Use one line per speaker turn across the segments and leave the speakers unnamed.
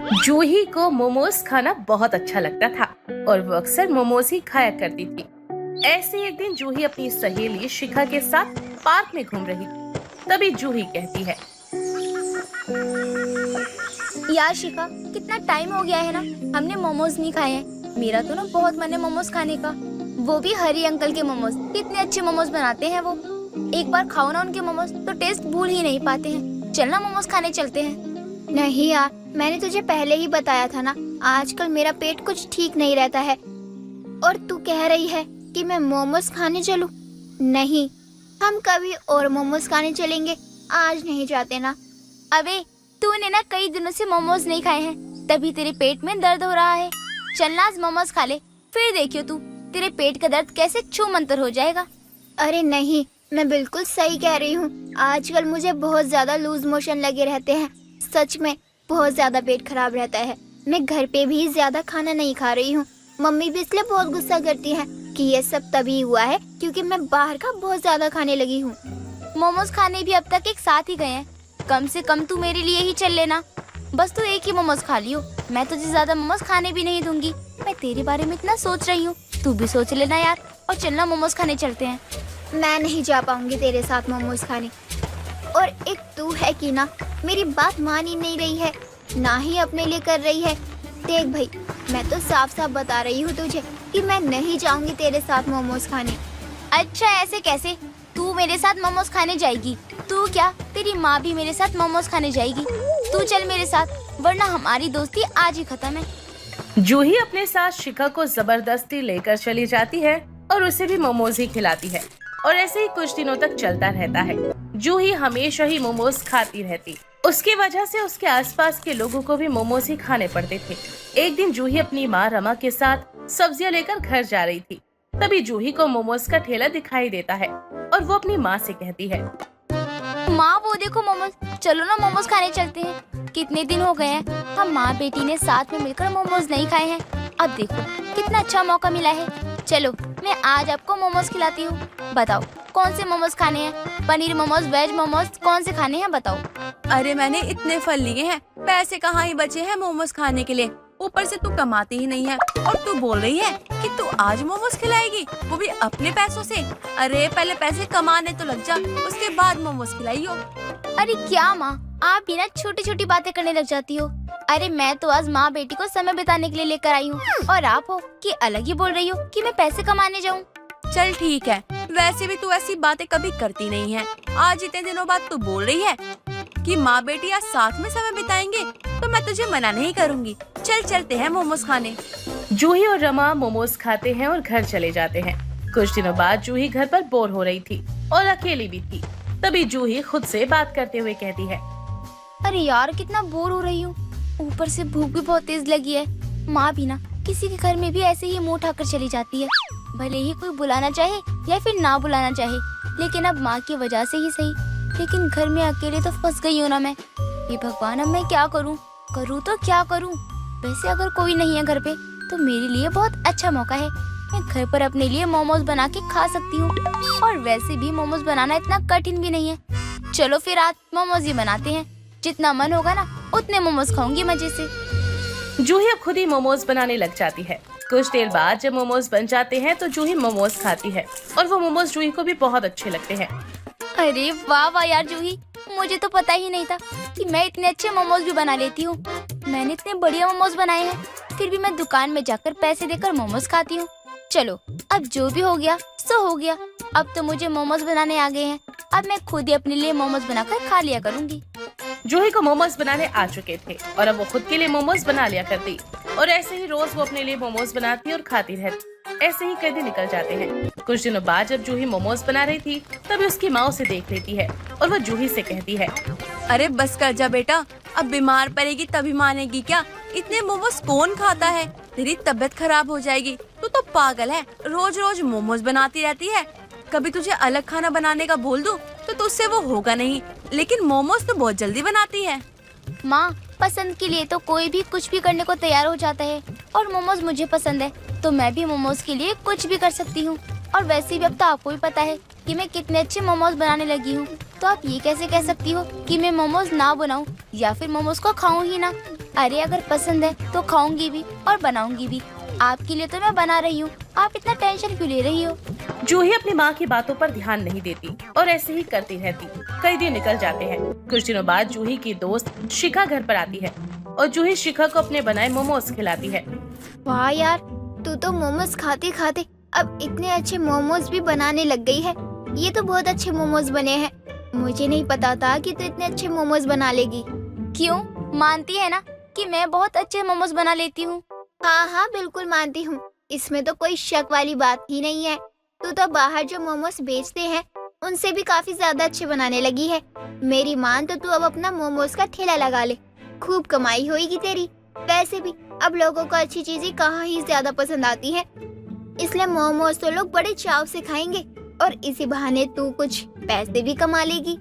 जूही को मोमोज खाना बहुत अच्छा लगता था और वो अक्सर मोमोज ही खाया करती थी। ऐसे एक दिन जूही अपनी सहेली शिखा के साथ पार्क में घूम रही थी। तभी जूही कहती है,
यार शिखा, कितना टाइम हो गया है ना, हमने मोमोज नहीं खाए हैं। मेरा तो ना बहुत मन है मोमोज खाने का, वो भी हरी अंकल के मोमोज। कितने अच्छे मोमोज बनाते हैं वो। एक बार खाओ ना उनके मोमोज तो टेस्ट भूल ही नहीं पाते हैं। चलना मोमोज खाने चलते हैं। नहीं यार, मैंने तुझे पहले ही बताया था ना, आजकल मेरा पेट कुछ ठीक नहीं रहता है। और तू कह रही है कि मैं मोमोज खाने चलूं? नहीं, हम कभी और मोमोज खाने चलेंगे, आज नहीं जाते ना। अबे तूने ना कई दिनों से मोमोज नहीं खाए हैं, तभी तेरे पेट में दर्द हो रहा है। चलना आज मोमोज खा ले, फिर देखियो तू, तेरे पेट का दर्द कैसे छू मंतर हो जाएगा। अरे नहीं, मैं बिल्कुल सही कह रही हूँ। आजकल मुझे बहुत ज्यादा लूज मोशन लगे रहते हैं। सच में बहुत ज्यादा पेट खराब रहता है। मैं घर पे भी ज्यादा खाना नहीं खा रही हूँ। मम्मी भी इसलिए बहुत गुस्सा करती है कि ये सब तभी हुआ है क्योंकि मैं बाहर का बहुत ज्यादा खाने लगी हूँ। मोमोज खाने भी अब तक एक साथ ही गए हैं। कम से कम तू मेरे लिए ही चल लेना। बस तू एक ही मोमोज खा लियो, मैं तुझे ज्यादा मोमोज खाने भी नहीं दूंगी। मैं तेरे बारे में इतना सोच रही हूँ, तू भी सोच लेना यार, और चलना मोमोज खाने चलते हैं। मैं नहीं जा पाऊंगी तेरे साथ मोमोज खाने। और एक तू है कि ना, मेरी बात मान ही नहीं रही है, ना ही अपने लिए कर रही है। देख भाई, मैं तो साफ साफ बता रही हूँ तुझे कि मैं नहीं जाऊंगी तेरे साथ मोमोज खाने। अच्छा, ऐसे कैसे? तू मेरे साथ मोमोज खाने जाएगी? तू क्या, तेरी माँ भी मेरे साथ मोमोज खाने जाएगी? तू चल मेरे साथ, वरना हमारी दोस्ती आज ही खत्म है।
जूही अपने साथ शिखा को जबरदस्ती लेकर चली जाती है और उसे भी मोमोज ही खिलाती है। और ऐसे ही कुछ दिनों तक चलता रहता है। जूही हमेशा ही मोमोज खाती रहती। उसकी वजह से उसके आसपास के लोगों को भी मोमोज ही खाने पड़ते थे। एक दिन जूही अपनी माँ रमा के साथ सब्जियां लेकर घर जा रही थी। तभी जूही को मोमोज का ठेला दिखाई देता है और वो अपनी माँ से कहती है,
माँ वो देखो मोमोज, चलो ना मोमोज खाने चलते हैं। कितने दिन हो गए हैं हम माँ बेटी ने साथ में मिलकर मोमोज नहीं खाए हैं। अब देखो कितना अच्छा मौका मिला है। चलो मैं आज आपको मोमोज खिलाती हूँ। बताओ कौन से मोमोज खाने हैं? पनीर मोमोज, वेज मोमोज, कौन से खाने हैं बताओ।
अरे मैंने इतने फल लिए हैं, पैसे कहाँ ही बचे हैं मोमोज खाने के लिए। ऊपर से तू कमाती ही नहीं है और तू बोल रही है कि तू आज मोमोज खिलाएगी, वो भी अपने पैसों से। अरे पहले पैसे कमाने तो लग जा, उसके बाद मोमोज खिलाइयो।
अरे क्या माँ, आप भी ना छोटी छोटी बातें करने लग जाती हो। अरे मैं तो आज माँ बेटी को समय बिताने के लिए लेकर आई हूँ, और आप हो कि अलग ही बोल रही हो कि मैं पैसे कमाने जाऊँ।
चल ठीक है, वैसे भी तू ऐसी बातें कभी करती नहीं है। आज इतने दिनों बाद तू बोल रही है कि माँ बेटी आज साथ में समय बिताएंगे, तो मैं तुझे मना नहीं करूँगी। चल चलते हैं मोमोज खाने।
जूही और रमा मोमोज खाते हैं और घर चले जाते हैं। कुछ दिनों बाद जूही घर पर बोर हो रही थी और अकेली भी थी। तभी जूही खुद से बात करते हुए कहती है,
अरे यार कितना बोर हो रही हूँ, ऊपर से भूख भी बहुत तेज लगी है। माँ भी ना किसी के घर में भी ऐसे ही मुंह उठाकर चली जाती है, भले ही कोई बुलाना चाहे या फिर ना बुलाना चाहे। लेकिन अब माँ की वजह से ही सही, लेकिन घर में अकेले तो फंस गई हूँ ना मैं। ये भगवान, अब मैं क्या करूँ तो क्या करूँ? वैसे अगर कोई नहीं है घर पे तो मेरे लिए बहुत अच्छा मौका है। मैं घर पर अपने लिए मोमोज बना के खा सकती हूँ, और वैसे भी मोमोज बनाना इतना कठिन भी नहीं है। चलो फिर आज मोमोज ही बनाते हैं। जितना मन होगा ना उतने मोमोज खाऊंगी मजे से।
जूही अब खुद ही मोमोज बनाने लग जाती है। कुछ देर बाद जब मोमोज बन जाते हैं तो जूही मोमोज खाती है और वो मोमोज जूही को भी बहुत अच्छे लगते हैं।
अरे वाह वाह यार जूही, मुझे तो पता ही नहीं था कि मैं इतने अच्छे मोमोज भी बना लेती हूँ। मैंने इतने बढ़िया मोमोज बनाए हैं, फिर भी मैं दुकान में जाकर पैसे देकर मोमोज खाती हूँ। चलो अब जो भी हो गया सो हो गया। अब तो मुझे मोमोज बनाने आ गए हैं, अब मैं खुद ही अपने लिए मोमोज बनाकर खा लिया करूँगी।
जूही को मोमोज बनाने आ चुके थे और अब वो खुद के लिए मोमोज बना लिया करती और ऐसे ही रोज वो अपने लिए मोमोज बनाती और खाती रहती। ऐसे ही कई दिन निकल जाते हैं। कुछ दिनों बाद जब जूही मोमोज बना रही थी तभी उसकी माँ उसे देख लेती है और वो जूही से कहती है,
अरे बस कर जा बेटा, अब बीमार पड़ेगी तभी मानेगी क्या? इतने मोमोज कौन खाता है? तेरी तबीयत खराब हो जाएगी। तू तो पागल है, रोज रोज मोमोज बनाती रहती है। कभी तुझे अलग खाना बनाने का बोल दूं तो तुझसे वो होगा नहीं, लेकिन मोमोज तो बहुत जल्दी बनाती है।
माँ, पसंद के लिए तो कोई भी कुछ भी करने को तैयार हो जाता है, और मोमोज मुझे पसंद है तो मैं भी मोमोज के लिए कुछ भी कर सकती हूँ। और वैसे भी अब तो आपको भी पता है कि मैं कितने अच्छे मोमोज बनाने लगी हूँ, तो आप ये कैसे कह सकती हो कि मैं मोमोज ना बनाऊँ या फिर मोमोज को खाऊं ही ना? अरे अगर पसंद है तो खाऊंगी भी और बनाऊंगी भी। आपके लिए तो मैं बना रही हूँ, आप इतना टेंशन क्यों ले रही हो?
जूही अपनी माँ की बातों पर ध्यान नहीं देती और ऐसे ही करती रहती। कई दिन निकल जाते हैं। कुछ दिनों बाद जूही की दोस्त शिखा घर पर आती है और जूही शिखा को अपने बनाए मोमोज खिलाती है।
वाह यार, तू तो मोमोज खाते खाते अब इतने अच्छे मोमोज भी बनाने लग गई है। ये तो बहुत अच्छे मोमोज बने हैं। मुझे नहीं पता था कि तू इतने अच्छे मोमोज बना लेगी। क्यों, मानती है ना कि मैं बहुत अच्छे मोमोज बना लेती हूँ? हाँ हाँ, बिल्कुल मानती हूँ। इसमें तो कोई शक वाली बात ही नहीं है। तू तो बाहर जो मोमोज बेचते हैं उनसे भी काफी ज्यादा अच्छे बनाने लगी है। मेरी मान तो तू अब अपना मोमोज का ठेला लगा ले, खूब कमाई होगी तेरी। वैसे भी अब लोगों को अच्छी चीजें कहाँ ही ज्यादा पसंद आती है, इसलिए मोमोज तो लोग बड़े चाव से खाएंगे और इसी बहाने तू कुछ पैसे भी कमा लेगी।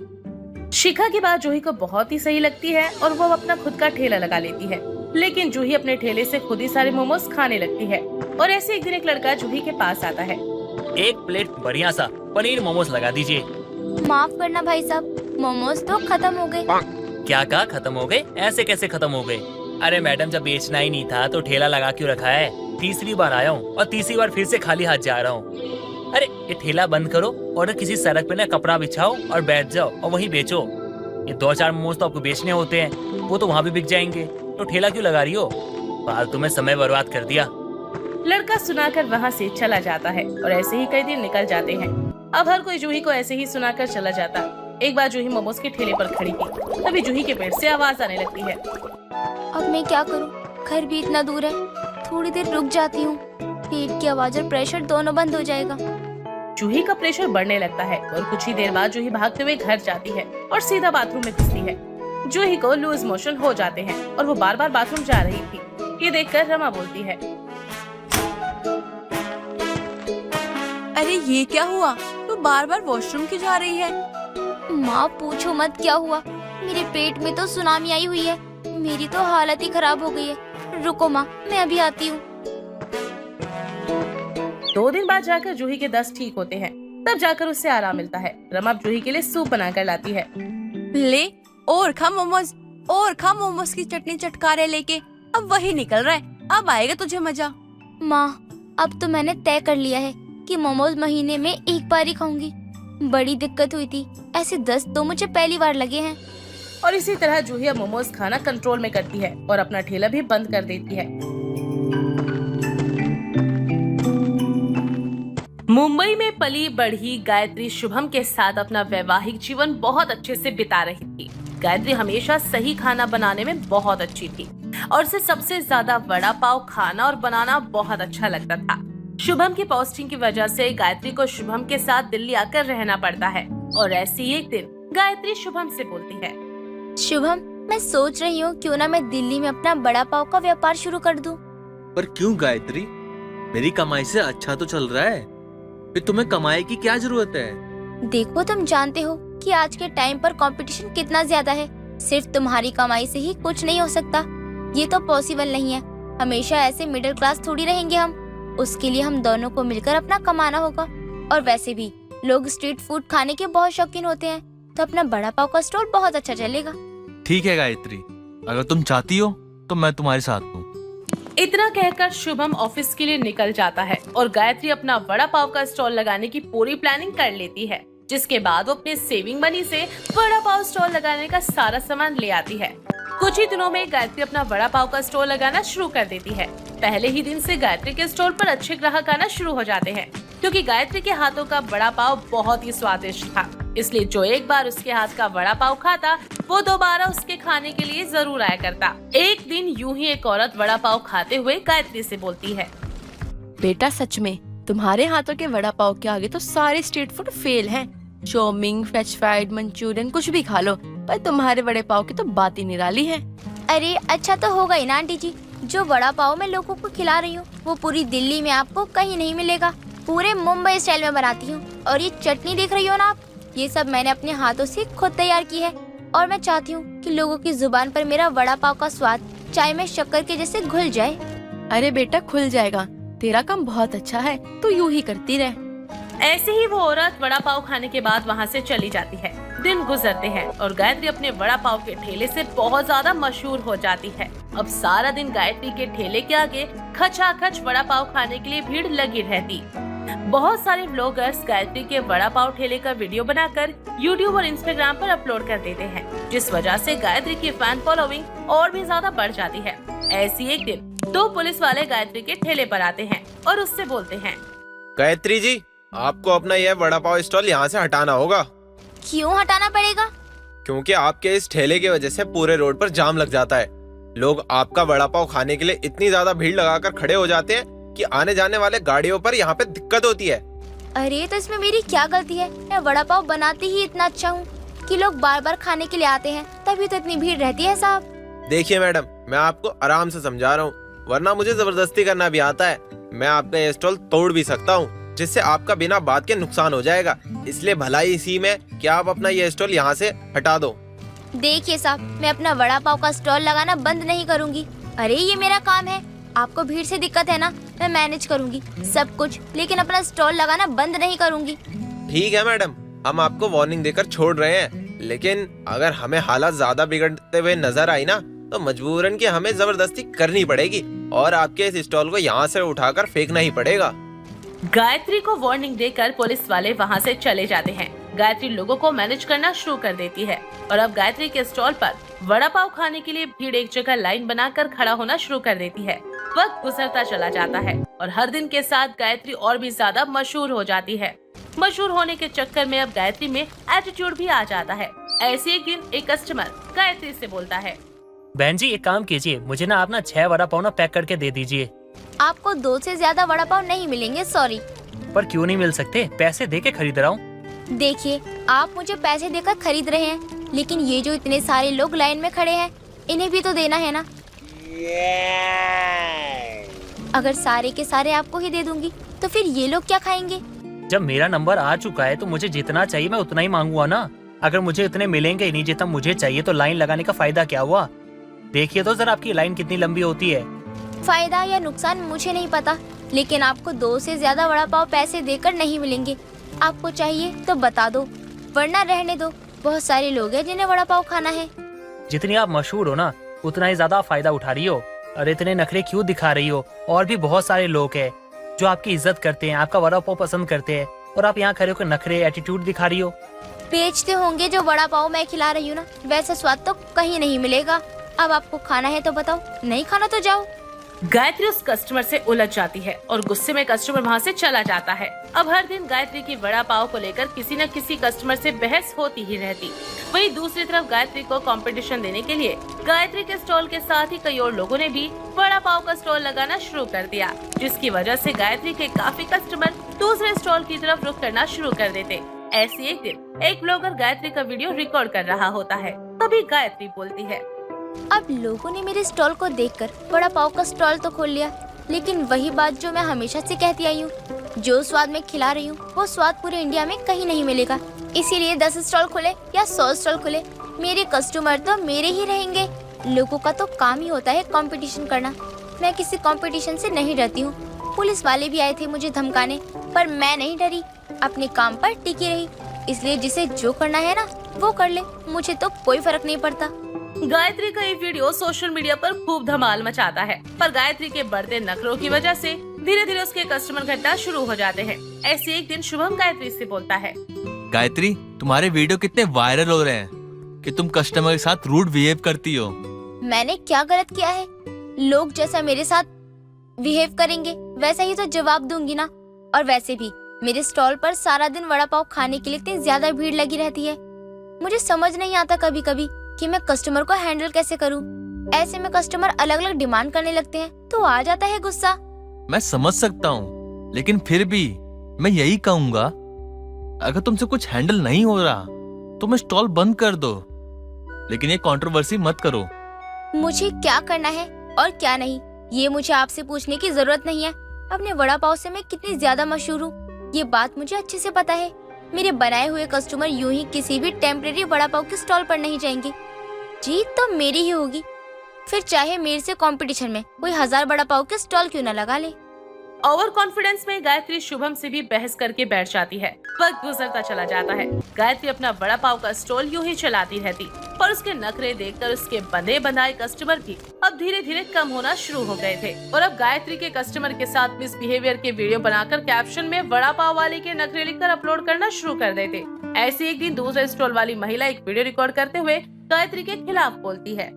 शिखा की बात जूही को बहुत ही सही लगती है और वो अपना खुद का ठेला लगा लेती है। लेकिन जूही अपने ठेले से खुद ही सारे मोमोज खाने लगती है और ऐसे एक दिन एक लड़का जूही के पास आता है।
एक प्लेट बढ़िया सा पनीर मोमोज लगा दीजिए।
माफ करना भाई साहब, मोमोज तो खत्म हो गए।
क्या कहा खत्म हो गए? ऐसे कैसे खत्म हो गए? अरे मैडम, जब बेचना ही नहीं था तो ठेला लगा क्यों रखा है? तीसरी बार आया हूँ और तीसरी बार फिर से खाली हाथ जा रहा हूँ। अरे ये ठेला बंद करो और किसी सड़क पे ना कपड़ा बिछाओ और बैठ जाओ और वहीं बेचो। ये 2-4 मोमोज तो आपको बेचने होते हैं, वो तो वहाँ भी बिक जाएंगे, तो ठेला क्यों लगा रही हो? फालतू में समय बर्बाद कर दिया।
लड़का सुनाकर वहाँ से चला जाता है और ऐसे ही कई दिन निकल जाते हैं। अब हर कोई जूही को ऐसे ही सुनाकर चला जाता। एक बार जूही मोमोज के ठेले पर खड़ी थी, तभी जूही के पेट से आवाज आने लगती है।
अब मैं क्या करूं? घर भी इतना दूर है। थोड़ी देर रुक जाती हूँ, पेट की आवाज और प्रेशर दोनों बंद हो जाएगा।
जूही का प्रेशर बढ़ने लगता है और कुछ ही देर बाद जूही भागते हुए घर जाती है और सीधा बाथरूम में घुसती है। जूही को लूज मोशन हो जाते हैं और वो बार बार बाथरूम जा रही थी। ये देखकर रमा बोलती है,
अरे ये क्या हुआ? तू बार बार वॉशरूम क्यों जा रही है?
माँ पूछो मत क्या हुआ, मेरे पेट में तो सुनामी आई हुई है। मेरी तो हालत ही खराब हो गई है। रुको माँ, मैं अभी आती हूँ।
2 दिन बाद जाकर जूही के दस्त ठीक होते हैं, तब जाकर उससे आराम मिलता है। रमा जूही के लिए सूप बनाकर लाती है।
ले और खा मोमोज, और खा मोमोज की चटनी चटकारे लेके। अब वही निकल रहा है, अब आएगा तुझे मजा।
माँ, अब तो मैंने तय कर लिया है कि मोमोज महीने में एक बार ही खाऊंगी। बड़ी दिक्कत हुई थी, ऐसे दस्त तो मुझे पहली बार लगे हैं।
और इसी तरह जूही अब मोमोज खाना कंट्रोल में करती है और अपना ठेला भी बंद कर देती है। मुंबई में पली बढ़ी गायत्री शुभम के साथ अपना वैवाहिक जीवन बहुत अच्छे से बिता रही थी। गायत्री हमेशा सही खाना बनाने में बहुत अच्छी थी और उसे सबसे ज्यादा वड़ा पाव खाना और बनाना बहुत अच्छा लगता था। शुभम की पोस्टिंग की वजह से गायत्री को शुभम के साथ दिल्ली आकर रहना पड़ता है और ऐसी एक दिन गायत्री शुभम से बोलती है,
शुभम, मैं सोच रही हूँ क्यों ना मैं दिल्ली में अपना बड़ा पाव का व्यापार शुरू कर दूं।
पर क्यों गायत्री? मेरी कमाई से अच्छा तो चल रहा है, फिर तुम्हें कमाई की क्या जरूरत है?
देखो, तुम जानते हो कि आज के टाइम पर कंपटीशन कितना ज्यादा है। सिर्फ तुम्हारी कमाई से ही कुछ नहीं हो सकता, ये तो पॉसिबल नहीं है। हमेशा ऐसे मिडिल क्लास थोड़ी रहेंगे हम। उसके लिए हम दोनों को मिलकर अपना कमाना होगा। और वैसे भी लोग स्ट्रीट फूड खाने के बहुत शौकीन होते हैं, तो अपना बड़ा पाव का स्टॉल बहुत अच्छा चलेगा।
ठीक है गायत्री, अगर तुम चाहती हो तो मैं तुम्हारे साथ हूँ।
इतना कहकर शुभम ऑफिस के लिए निकल जाता है और गायत्री अपना वड़ा पाव का स्टॉल लगाने की पूरी प्लानिंग कर लेती है। जिसके बाद वो अपने सेविंग मनी से वड़ा पाव स्टॉल लगाने का सारा सामान ले आती है। कुछ ही दिनों में गायत्री अपना वड़ा पाव का स्टॉल लगाना शुरू कर देती है। पहले ही दिन से गायत्री के स्टोर पर अच्छे ग्राहक आना शुरू हो जाते हैं, क्योंकि गायत्री के हाथों का वड़ा पाव बहुत ही स्वादिष्ट था। इसलिए जो एक बार उसके हाथ का वड़ा पाव खाता, वो दोबारा उसके खाने के लिए जरूर आया करता। एक दिन यूं ही एक औरत वड़ा पाव खाते हुए गायत्री से बोलती है,
बेटा सच में तुम्हारे हाथों के वड़ा पाव के आगे तो सारे स्ट्रीट फूड फेल हैं। चाउमीन, फ्रेंच फ्राइड, मंचूरियन कुछ भी खा लो, पर तुम्हारे वड़े पाव की तो बात ही निराली है।
अरे अच्छा तो होगा ही ना आंटी जी, जो वड़ा पाव मैं लोगों को खिला रही हूँ वो पूरी दिल्ली में आपको कहीं नहीं मिलेगा। पूरे मुंबई स्टाइल में बनाती हूँ। और ये चटनी देख रही हो ना आप, ये सब मैंने अपने हाथों से खुद तैयार की है। और मैं चाहती हूँ कि लोगों की जुबान पर मेरा वड़ा पाव का स्वाद चाय में शक्कर के जैसे घुल जाए।
अरे बेटा खुल जाएगा, तेरा काम बहुत अच्छा है, तू यूं ही करती रह।
ऐसे ही वो औरत वड़ा पाव खाने के बाद वहाँ से चली जाती है। दिन गुजरते हैं और गायत्री अपने वड़ा पाव के ठेले से बहुत ज्यादा मशहूर हो जाती है। अब सारा दिन गायत्री के ठेले के आगे खचाखच वड़ा पाव खाने के लिए भीड़ लगी रहती। बहुत सारे व्लॉगर्स गायत्री के वड़ा पाव ठेले का वीडियो बनाकर यूट्यूब और इंस्टाग्राम पर अपलोड कर देते हैं, जिस वजह से गायत्री की फैन फॉलोइंग और भी ज्यादा बढ़ जाती है। ऐसी एक दिन दो पुलिस वाले गायत्री के ठेले पर आते हैं और उससे बोलते हैं,
गायत्री जी, आपको अपना यह वड़ा पाव स्टॉल यहाँ से हटाना होगा।
क्यों हटाना पड़ेगा?
क्योंकि आपके इस ठेले की वजह से पूरे रोड पर जाम लग जाता है। लोग आपका वड़ा पाव खाने के लिए इतनी ज्यादा भीड़ लगाकर खड़े हो जाते हैं कि आने जाने वाले गाड़ियों पर यहाँ पे दिक्कत होती है।
अरे तो इसमें मेरी क्या गलती है? मैं वड़ा पाव बनाती ही इतना अच्छा हूँ कि लोग बार बार खाने के लिए आते हैं, तभी तो इतनी भीड़ रहती है साहब।
देखिए मैडम, मैं आपको आराम से समझा रहा हूँ, वरना मुझे जबरदस्ती करना भी आता है। मैं आपका ये स्टॉल तोड़ भी सकता हूँ, जिससे आपका बिना बात के नुकसान हो जाएगा। इसलिए भलाई इसी में कि आप अपना ये स्टॉल यहाँ से हटा दो।
देखिए साहब, मैं अपना वड़ा पाव का स्टॉल लगाना बंद नहीं करूँगी। अरे ये मेरा काम है, आपको भीड़ से दिक्कत है ना, मैं मैनेज करूँगी सब कुछ, लेकिन अपना स्टॉल लगाना बंद नहीं करूँगी।
ठीक है मैडम, हम आपको वार्निंग देकर छोड़ रहे हैं, लेकिन अगर हमें हालात ज्यादा बिगड़ते हुए नजर आई ना, तो मजबूरन की हमें जबरदस्ती करनी पड़ेगी और आपके इस स्टॉल को यहाँ से उठाकर फेंकना ही पड़ेगा।
गायत्री को वार्निंग देकर पुलिस वाले वहाँ से चले जाते हैं। गायत्री लोगों को मैनेज करना शुरू कर देती है और अब गायत्री के स्टॉल पर वड़ा पाव खाने के लिए भीड़ एक जगह लाइन बनाकर खड़ा होना शुरू कर देती है। वक्त गुजरता चला जाता है और हर दिन के साथ गायत्री और भी ज्यादा मशहूर हो जाती है। मशहूर होने के चक्कर में अब गायत्री में एटीट्यूड भी आ जाता है। ऐसे एक दिन एक कस्टमर गायत्री से बोलता है,
बहन जी एक काम कीजिए, मुझे ना आप ना 6 वड़ा पाव ना पैक करके दे दीजिए।
आपको 2 से ज्यादा वड़ा पाव नहीं मिलेंगे, सॉरी।
पर क्यों नहीं मिल सकते, पैसे दे के खरीद रहा हूँ।
देखिए, आप मुझे पैसे देकर खरीद रहे हैं, लेकिन ये जो इतने सारे लोग लाइन में खड़े हैं, इन्हें भी तो देना है ना। अगर सारे के सारे आपको ही दे दूंगी तो फिर ये लोग क्या खाएंगे?
जब मेरा नंबर आ चुका है तो मुझे जितना चाहिए मैं उतना ही मांगूंगा ना। अगर मुझे इतने मिलेंगे ही नहीं जितना मुझे चाहिए तो लाइन लगाने का फायदा क्या हुआ। देखिए तो जरा आपकी लाइन कितनी लंबी होती है।
फायदा या नुकसान मुझे नहीं पता, लेकिन आपको 2 से ज्यादा वड़ा पाव पैसे देकर नहीं मिलेंगे। आपको चाहिए तो बता दो, वरना रहने दो। बहुत सारे लोग हैं जिन्हें वड़ा पाव खाना है।
जितनी आप मशहूर हो ना, उतना ही ज्यादा फायदा उठा रही हो। और इतने नखरे क्यों दिखा रही हो? और भी बहुत सारे लोग हैं जो आपकी इज्जत करते हैं, आपका वड़ा पाव पसंद करते हैं, और आप यहाँ खड़े होकर नखरे एटीट्यूड दिखा रही हो।
बेचते होंगे जो वड़ा पाव मैं खिला रही हूँ ना, वैसा स्वाद तो कहीं नहीं मिलेगा। अब आपको खाना है तो बताओ, नहीं खाना तो जाओ।
गायत्री उस कस्टमर से उलझ जाती है और गुस्से में कस्टमर वहाँ से चला जाता है। अब हर दिन गायत्री की वड़ा पाव को लेकर किसी न किसी कस्टमर से बहस होती ही रहती। वहीं दूसरी तरफ गायत्री को कंपटीशन देने के लिए गायत्री के स्टॉल के साथ ही कई और लोगों ने भी वड़ा पाव का स्टॉल लगाना शुरू कर दिया, जिसकी वजह से गायत्री के काफी कस्टमर दूसरे स्टॉल की तरफ रुख करना शुरू कर देते। ऐसी एक दिन एक ब्लॉगर गायत्री का वीडियो रिकॉर्ड कर रहा होता है, तभी गायत्री बोलती है,
अब लोगों ने मेरे स्टॉल को देखकर वड़ा पाव का स्टॉल तो खोल लिया, लेकिन वही बात जो मैं हमेशा से कहती आई हूँ, जो स्वाद मैं खिला रही हूँ वो स्वाद पूरे इंडिया में कहीं नहीं मिलेगा। इसीलिए 10 स्टॉल खुले या 100 स्टॉल खुले, मेरे कस्टमर तो मेरे ही रहेंगे। लोगों का तो काम ही होता है कंपटीशन करना। मैं किसी कंपटीशन से नहीं डरती हूँ। पुलिस वाले भी आए थे मुझे धमकाने, पर मैं नहीं डरी, अपने काम पर टिकी रही। इसलिए जिसे जो करना है ना वो कर ले, मुझे तो कोई फर्क नहीं पड़ता।
गायत्री का ये वीडियो सोशल मीडिया पर खूब धमाल मचाता है, पर गायत्री के बढ़ते नखरों की वजह से धीरे धीरे उसके कस्टमर घटना शुरू हो जाते हैं। ऐसे एक दिन शुभम गायत्री से बोलता है,
गायत्री, तुम्हारे वीडियो कितने वायरल हो रहे हैं कि तुम कस्टमर के साथ रूड बिहेव करती हो।
मैंने क्या गलत किया है? लोग जैसा मेरे साथ बिहेव करेंगे वैसा ही तो जवाब दूंगी ना। और वैसे भी मेरे स्टॉल पर सारा दिन वड़ा पाव खाने के लिए इतनी ज्यादा भीड़ लगी रहती है, मुझे समझ नहीं आता कभी कभी कि मैं कस्टमर को हैंडल कैसे करूं। ऐसे में कस्टमर अलग अलग डिमांड करने लगते हैं तो आ जाता है गुस्सा।
मैं समझ सकता हूँ, लेकिन फिर भी मैं यही कहूँगा, अगर तुमसे कुछ हैंडल नहीं हो रहा तो मैं स्टॉल बंद कर दो, लेकिन ये कंट्रोवर्सी मत करो।
मुझे क्या करना है और क्या नहीं, ये मुझे आपसे पूछने की जरूरत नहीं है। अपने वड़ा पाव से मैं कितनी ज्यादा मशहूर हूँ, ये बात मुझे अच्छे से पता है। मेरे बनाए हुए कस्टमर यूं ही किसी भी टेम्परेरी वड़ा पाव के स्टॉल पर नहीं जाएंगे। जीत तो मेरी ही होगी, फिर चाहे मेरे से कंपटीशन में कोई 1000 वड़ा पाव के स्टॉल क्यों न लगा ले।
ओवर कॉन्फिडेंस में गायत्री शुभम से भी बहस करके बैठ जाती है। वक्त गुजरता चला जाता है। गायत्री अपना वड़ा पाव का स्टॉल यूं ही चलाती रहती, पर उसके नखरे देखकर उसके बंधे बंधाए कस्टमर भी अब धीरे धीरे कम होना शुरू हो गए थे। और अब गायत्री के कस्टमर के साथ मिसबिहेवियर के वीडियो बनाकर कैप्शन में वड़ा पाव वाले के नखरे लिखकर अपलोड करना शुरू कर देते। ऐसे एक दिन दूसरे स्टॉल वाली महिला एक वीडियो रिकॉर्ड करते हुए गायत्री के खिलाफ बोलती है।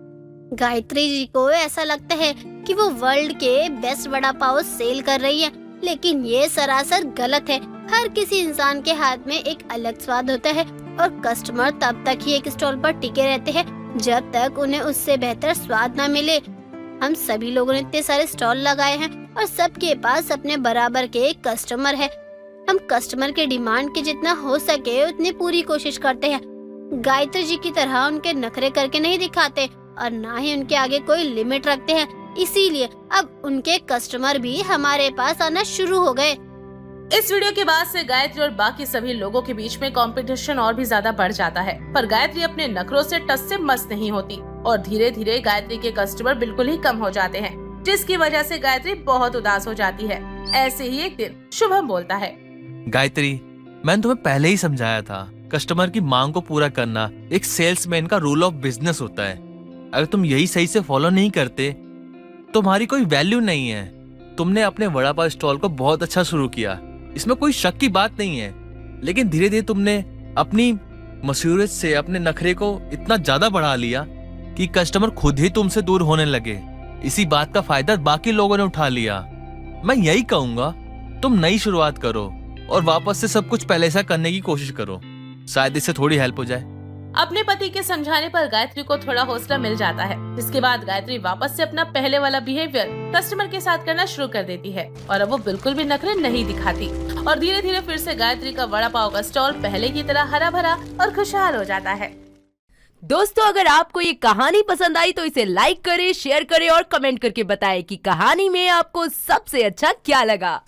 गायत्री जी को ऐसा लगता है कि वो वर्ल्ड के बेस्ट वड़ा पाव सेल कर रही है, लेकिन ये सरासर गलत है। हर किसी इंसान के हाथ में एक अलग स्वाद होता है और कस्टमर तब तक ही एक स्टॉल पर टिके रहते हैं जब तक उन्हें उससे बेहतर स्वाद न मिले। हम सभी लोगों ने इतने सारे स्टॉल लगाए हैं और सबके पास अपने बराबर के कस्टमर है। हम कस्टमर के डिमांड के जितना हो सके उतनी पूरी कोशिश करते हैं। गायत्री जी की तरह उनके नखरे करके नहीं दिखाते और ना ही उनके आगे कोई लिमिट रखते हैं। इसीलिए अब उनके कस्टमर भी हमारे पास आना शुरू हो गए।
इस वीडियो के बाद से गायत्री और बाकी सभी लोगों के बीच में कंपटीशन और भी ज्यादा बढ़ जाता है, पर गायत्री अपने नखरों से टस से मस नहीं होती और धीरे धीरे गायत्री के कस्टमर बिल्कुल ही कम हो जाते हैं, जिसकी वजह से गायत्री बहुत उदास हो जाती है। ऐसे ही एक दिन शुभम बोलता है।
गायत्री, मैंने तुम्हें पहले ही समझाया था, कस्टमर की मांग को पूरा करना एक सेल्समैन का रूल ऑफ बिजनेस होता है। अगर तुम यही सही से फॉलो नहीं करते तुम्हारी कोई वैल्यू नहीं है। तुमने अपने वड़ा पाव स्टॉल को बहुत अच्छा शुरू किया, इसमें कोई शक की बात नहीं है, लेकिन धीरे धीरे तुमने अपनी मशहूरियत से अपने नखरे को इतना ज्यादा बढ़ा लिया कि कस्टमर खुद ही तुमसे दूर होने लगे। इसी बात का फायदा बाकी लोगों ने उठा लिया। मैं यही कहूंगा, तुम नई शुरुआत करो और वापस से सब कुछ पहले ऐसा करने की कोशिश करो, शायद इससे थोड़ी हेल्प हो जाए।
अपने पति के समझाने पर गायत्री को थोड़ा हौसला मिल जाता है। इसके बाद गायत्री वापस से अपना पहले वाला बिहेवियर कस्टमर के साथ करना शुरू कर देती है और अब वो बिल्कुल भी नखरे नहीं दिखाती और धीरे धीरे फिर से गायत्री का वड़ा पाव का स्टॉल पहले की तरह हरा भरा और खुशहाल हो जाता है।
दोस्तों, अगर आपको ये कहानी पसंद आई तो इसे लाइक करें, शेयर करें और कमेंट करके बताएं कि कहानी में आपको सबसे अच्छा क्या लगा।